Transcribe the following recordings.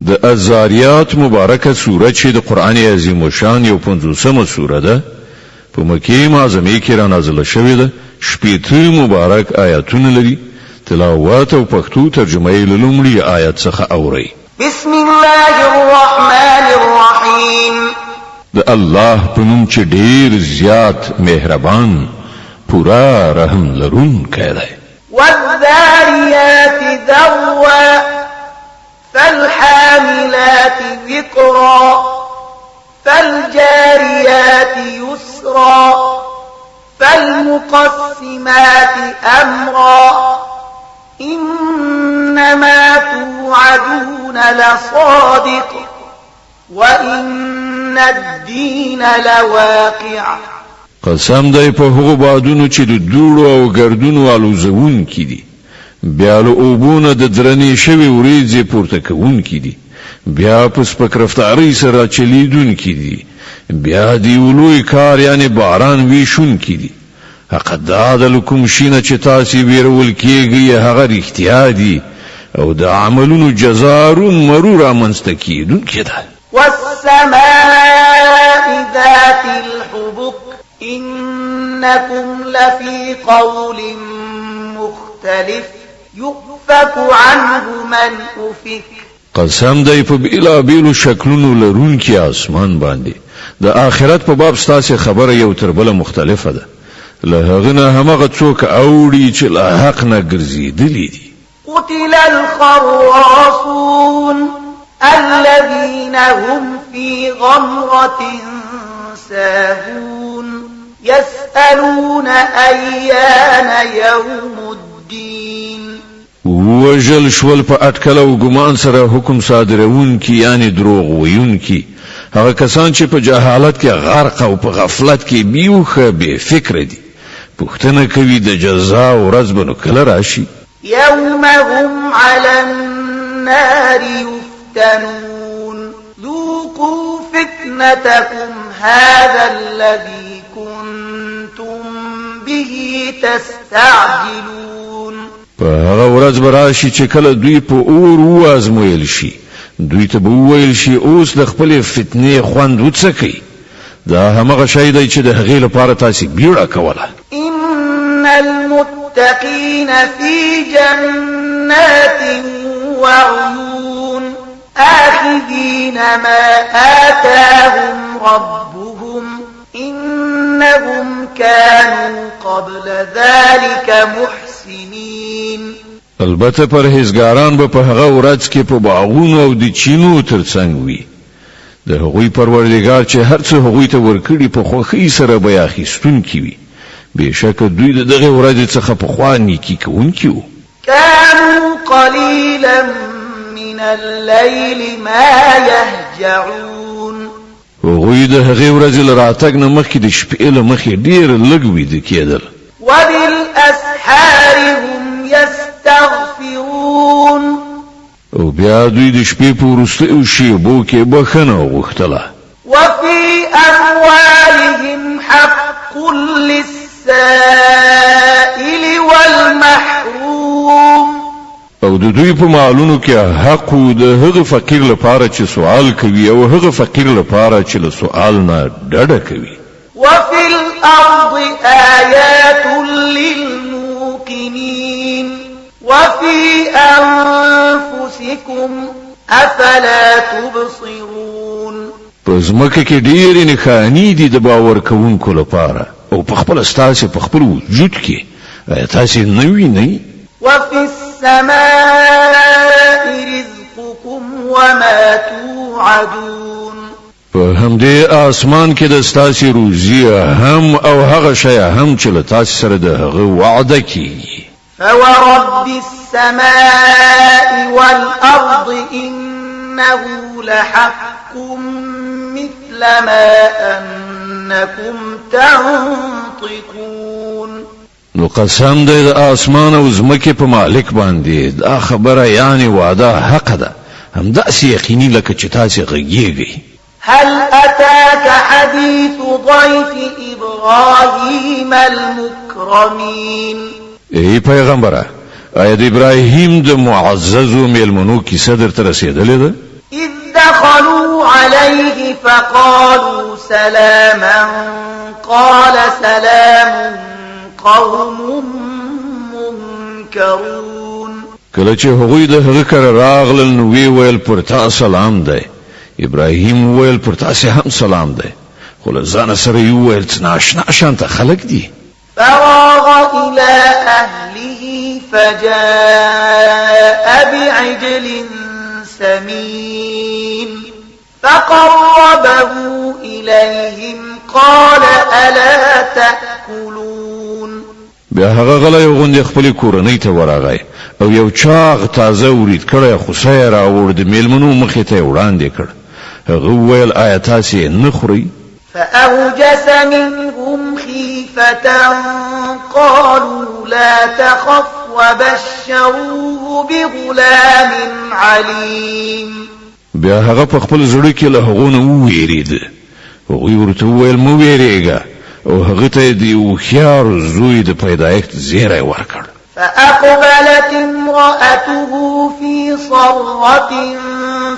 د الزاریات مبارکه سوره چې د قران عظیم شان یو 50مه سوره ده په مکه معظمه کې را نازله شوې ده. شپږ مبارک آیاتونه لري. تلاوت او پښتو ترجمه یې لومړی آیت څخه اوري. بسم الله الرحمن الرحیم. د الله په نوم چې ډیر زیات مهربان پورا رحم لرونکی دی. والذاريات ذروا فالحاملات وقرا فالجاريات يسرا فالمقسمات أمرا إنما توعدون لصادق وإن الدين لواقع. قسم دی په هغو بادونو چې د دوړو او ګردونو الوزون کی دي، بیا له اوبونه د درنې شوی وریځې پورته کوون کی دي، بیا په سپکرفتاري سره چلیدون کی دي، بیا دی ولوی کار یعنی باران ویشون کی دي. حق دا د لکم شینه چې تاسو ویرول کیږي هغه رښتیا دي او د عملونو جزا مرور منستکیدون کده. والسماء ذات الحبك إنكم لفي قول مختلف يؤفك عنه من أفك. قسم دی په بلا بیلو شکلونو لرون کی آسمان باندې د آخرت په باب ستاسو خبره یو تر بل مختلفه ده. له هغه نه همغه څوک اوړي چې له حق نه ګرځېدلي دي. قتل الخراصون الذين هم في غمرة ساهون يسألون أيان يوم الدين. وجل شول په اټکل او ګمان سره حکم صادرون کی یعنی دروغ ویون کی هغه کسان چې په جهالت کې غرق او په غفلت کې بیوخه به فکر دي پوښتنه کوي د جزا او ورځ بنو کله راشي. يوم هم على النار يفتنون ذوقوا فتنتكم هذا الذي كنتم به تستعجلون. په هغه ورځ براشي چې کله دوی په اور وازمویل شي دوی ته به وویل شي اوس د خپل فتنې خوند وڅکئ. دا همغه شی دی چې د هغې لپاره تاسو بیړه کوله. إن المتقين في جنات وعيون آخذين ما آتاهم ربهم إنهم كانوا قبل ذلك محسنين. البته پرهیزګاران به په هغه ورځ کې په باغونو او د چینو ترڅنګ وي. د هغوی پروردګار چې هر څه هغوی ته ورکړي په خوښۍ سره به اخیستونکي وي. بېشکه دوی د دغه ورځې څخه پخوا نیکي کوونکي وو. كانوا قليلا من الليل ما يهجعون. هغوی د هغې ورځې له راتګ نه مخکې د شپې له مخې ډېر لږ ویده کېدل. وبالأسحار هم يستغفرون. او بیا دوی د شپې په وروستیو شېبو کې بخښنه غوښتله. وفي أموالهم حق للسائل والمحروم. او د دوی په مالونو کې حق د هغه فقیر لپاره چې سوال کوي او هغه فقیر لپاره چې له سوال نه ډډه کوي. وفي الأرض آيات للموقنين وفي أنفسكم أفلا تبصرون. پزمکه کې ډېرې نښانې دي د باور کوونکو لپاره او په خپل ستاسو په خپل وجود کې تاسو نه وینئ. وفي السماء رزقكم وما توعدون. په همدې آسمان کې د ستاسو روزي هم او هغه شی هم چې له تاسو سره د هغه وعده کیږي. فورب السماء والأرض إنه لحق مثل ما أنكم تنطقون. نو قسم دی د آسمان او زمکه په مالک باندې دا خبره یعنی وعده حق ده همداسې یقیني لکه چې تاسو غږیږئ. هل أتاك حديث ضيف إبراهيم المكرمين. ای پیغمبره آیا د ابراهیم د معزز میلمنو کیسه درته رسیدلې ده؟ إذ دخلوا عليه فقالوا سلاما قال سلام قوم منكرون. کله چې هغوی د هغه کره راغلل نو وی ویل پر تا سلام دی. ابراهیم ویل پر تاسې هم سلام دی. خو له ځانه سره یې وویل چې ناشنا شانته خلک دي. فراغ إلى أهله فجاء بعجل سمين فقربه إليهم قال ألا تأكلون. بیا هغه غلی غوندې خپلې کورنۍ ته ورغی او یو چاغ تازه ورید کړی خوسی یې راوړ د میلمنو مخې ته یې وړاندې کړ. هغه وویل آیا تاسې نه خورئ؟ فأوجس منهم خيفة قالوا لا تخف وبشروه بغلام عليم. بیا هغه په خپل زړه کې له هغو نه وویرېد. هغوی ورته وویل مه ویرېږه او هغه ته یې د هوښیار زوی د پیدایښت زیری ورکړ. فأقبلت امرأته في صرة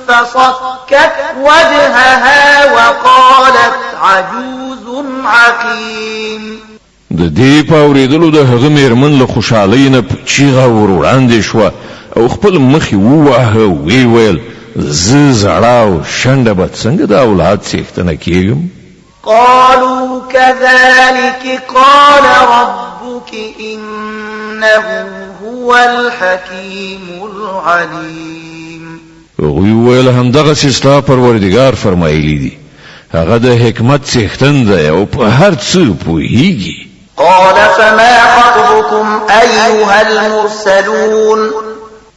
فصكت وجهها وقالت عجوز عقيم. د دې په اورېدلو د هغه میرمن له خوشحالۍ نه په چیغه ور وړاندې شوه او خپل مخ یې وواهه او ویې ویل زه زړه او شنډه به څنګه د اولاد څښتنه کېږم؟ قالوا كذلك قال ربك إنه هو الحكيم العليم. هغوی ویل همدغسې ستا پروردګار فرمایلی دي. هغه د حکمت څښتن دی او په هر څه پوهیږي. قال فما خطبكم أيها المرسلون.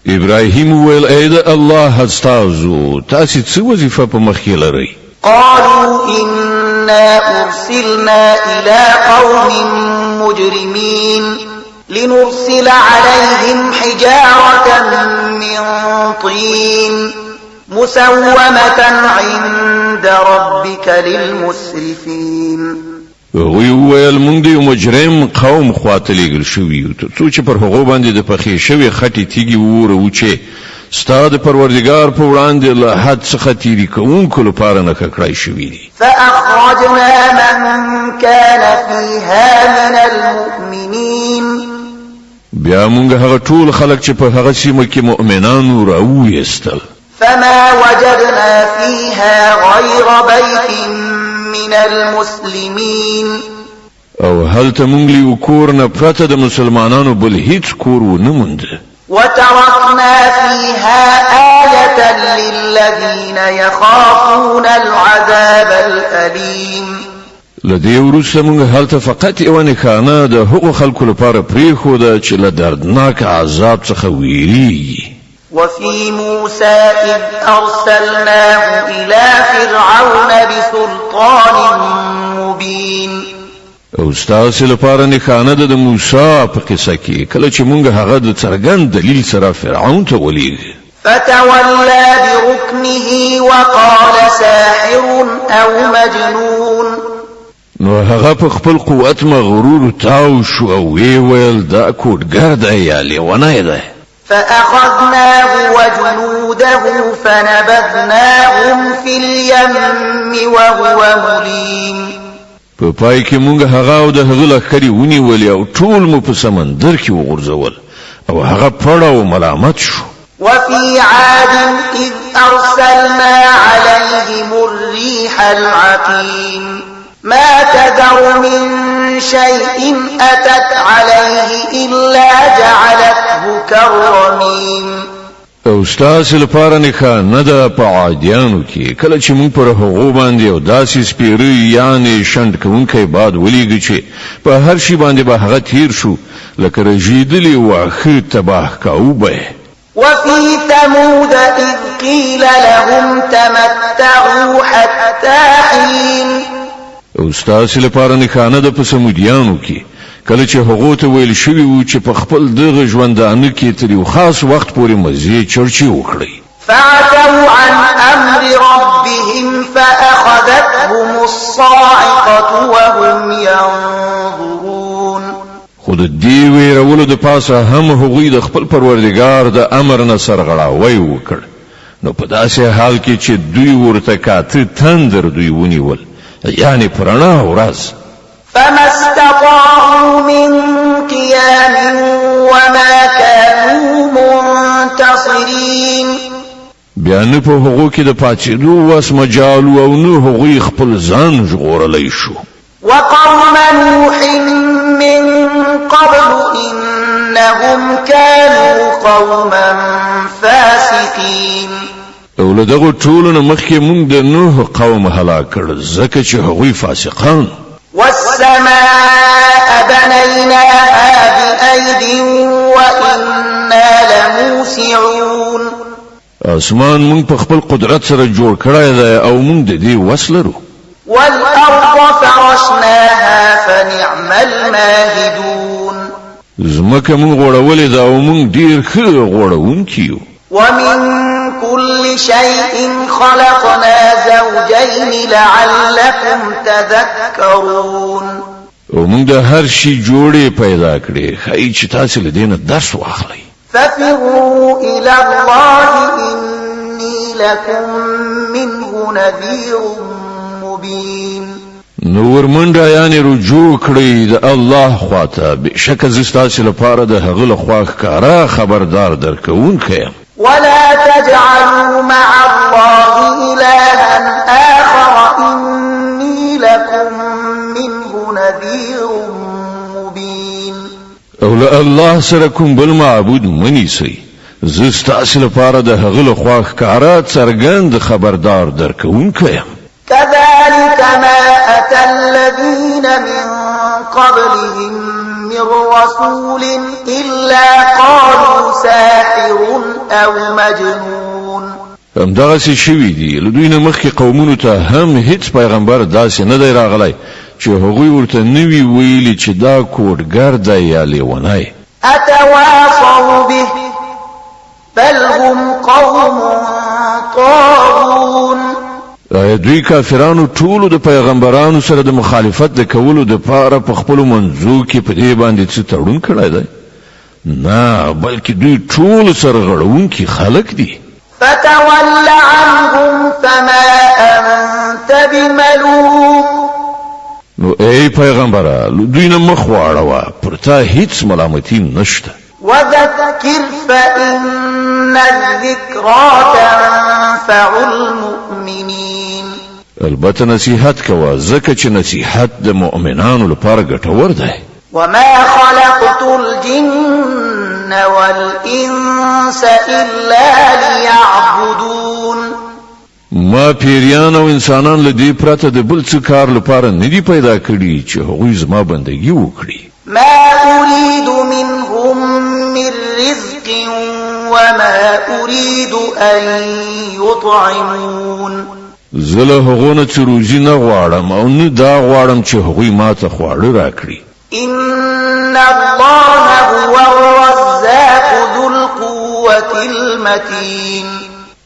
ابراهیم ویل ای د الله استازو تاسې څه وظیفه په مخ کې لرئ؟ قالوا إنا أرسلنا إلى قوم مجرمين لنرسل عليهم حجارة من طين مسومة عند ربك للمسرفين. هغوی وویل موږ د یو مجرم قوم خواته لیږل شوي یو تر څو چې پر هغو باندې د پخې شوې خټې تیږې ووروو چې ستا د پروردګار په وړاندې له حد څخه تیري کوونکو لپاره نښه کړای شوي دي. فأخرجنا من كان فيها من المؤمنين. بیا موږ هغه ټول خلک چې په هغه سیمه کې مؤمنان راوویستل. فما وجدنا فيها غير بيت من المسلمين. او هلته موږ له یو کور نه پرته د مسلمانانو بل هیڅ کور ونه موند. وتركنا فيها آية للذين يخافون العذاب الأليم. لدې وروسته موږ هلته فقط یوه نښانه د هغو خلکو لپاره پرېښوده چې له دردناک عذاب څخه ویریږي. وفي موسى إذ أرسلناه إلى فرعون بسلطان مبين. او ستاسې لپاره نښانه ده د موسی په قصه کې کله چې موږ هغه د څرګند دلیل سره فرعون ته ولېږه. فتولى بركنه وقال ساحر أو مجنون. نو هغه په خپل قوت مغرور تاو شو او وی ویل دا کوډګر دی یا لیونی دی. فأخذناه وجنوده فنبذناهم في اليم وهو مليم. په پای کې موږ هغه او د هغه لښکرې ونیولې او ټول مو په سمندر کې وغورځول او هغه پړه او ملامت شو. وفي عاد إذ أرسلنا عليهم الريح العقيم ما تذر من شيء أتت عليه إلا جعلته كالرميم. او ستاسې لپاره نښانه ده په عادیانو کې کله چې موږ پر هغو باندې یو داسې سپیره یعنې شنډ کوونکی باد ولیږه چې په هر شي باندې به هغه تیر شو لکه رژېدلې واښه تباه کوو. وفي ثمود إذ قيل لهم تمتعوا حتى حين. او ستاسې لپاره نښانه ده په سمودیانو کې کله چې هغو ته ویل شوي وو چې په خپل دغه ژوندانه کې تر یو خاص وخت پورې مزې چرچې وکړئ. فعتوا عن أمر ربهم فأخذتهم الصاعقة وهم ينظرون. خو د دې ویرولو د پاسه هم هغوی د خپل پروردګار د امر نه سرغړاوی وکړ نو په داسې حال کې چې دوی ورته کاته تندر دوی ونیول یعنی پرانا ورځ فما استطاعوا من قيام وما كانوا منتصرين بیا نه په هغو کې د پاتېدو واس مجال او نه هغوی خپل ځان ژغورلی شو وقوم نوح من قبل إنهم كانوا قوما فاسقين او له دغه ټولو نه مخکې موږ د نوح قوم هلاک کړ ځکه چې هغوی فاسقان والسماء بنيناها بأيد وإنا لموسعون اسمان مونږ په خپل قدرت سره جوړ کړی دی او مونږ د دې وس لرو والأرض فرشناها فنعم الماهدون زمکه مونږ غوړولې ده او مونږ ډیر ښه غوړونکي یو ومن كل شيء خلقنا زوجين لعلكم تذكرون او مونږ د هر شي جوړې پیدا کړې ښایي چې تاسو له دې نه درس واخلئ ففروا إلى الله إني لكم منه نذير مبين نور منډه یعنی رجوع کړئ د الله خواته بشک زه ستاسو لپاره د هغه له خوا ښکارا خبردار درکوونکی یم ولا تجعلوا مع الله إلها آخر إني لكم منه نذير مبين او له الله سره کوم بل معبود منیسئ زه ستاسو لپاره د هغه له خوا ښکارا څرګند خبردار درکوونکی یم كذلك ما أتى الذين من قبلهم من رسول إلا قالوا ساحر أو مجنون همدغسې شوي دي له دوی نه مخکې قومونو ته هم هیڅ پیغمبر داسې نه دی راغلی چې هغوی ورته نه وي ویلي چې دا کوډګر دی یا لیونی أتواصوا به بل هم قوم طاغون دوی کافرانو ټولو د پیغمبرانو سره د مخالفت د کولو د پاره په خپلو منځو کې په دې باندې څه تړون کړی دی نه بلکې دوی ټول سرغړونکي خلک دي فتول عنهم فما أنت بملوم نو ای پیغمبره دوی نه مخ واړوه پر تا هیڅ ملامتي نشته وذكر فإن الذكرى تنفع المؤمنين البته نصیحت کوه ځکه چې نصیحت د مؤمنانو لپاره ګټور دی وما خلقت الجن والإنس إلا ليعبدون ما پیریان او انسانان له دې پرته د بل څه کار لپاره نه دي پیدا کړي چې هغوی زما بندګي وکړي ما أريد منهم من رزق وما أريد أن يطعمون زله هغونه چې روزي نه غواړم او نه دا غواړم چې هغوی ما ته خواړه راکړي إن الله هو الرزاق ذو القوة المتين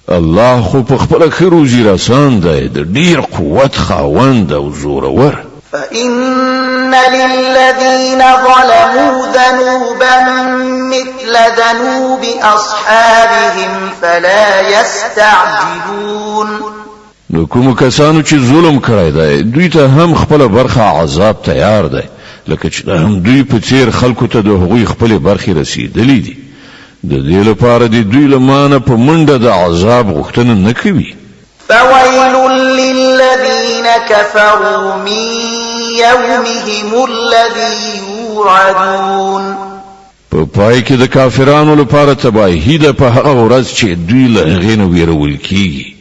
الله خو په خپل ښه روزي رسان دی د ډیر قوت خاوند او زورور فإن للذين ظلموا ذنوبا مثل ذنوب أصحابهم فلا يستعجلون نو کوم کسانو چې ظلم کړی دی دوی ته هم خپل برخه عذاب تیار دی لکه چې هم دوی په څیر خلکو ته د هغوی خپل برخه رسیدلې دي د دې لپاره د دوی لمانه په منډه د عذاب غوښتنه نه کوي فويل للذين كفروا من يومهم الذي يوعدون په پای کې د کافرانو لپاره تباہی ده په هغه ورځ چې دوی له هغې نه ویرول کیږي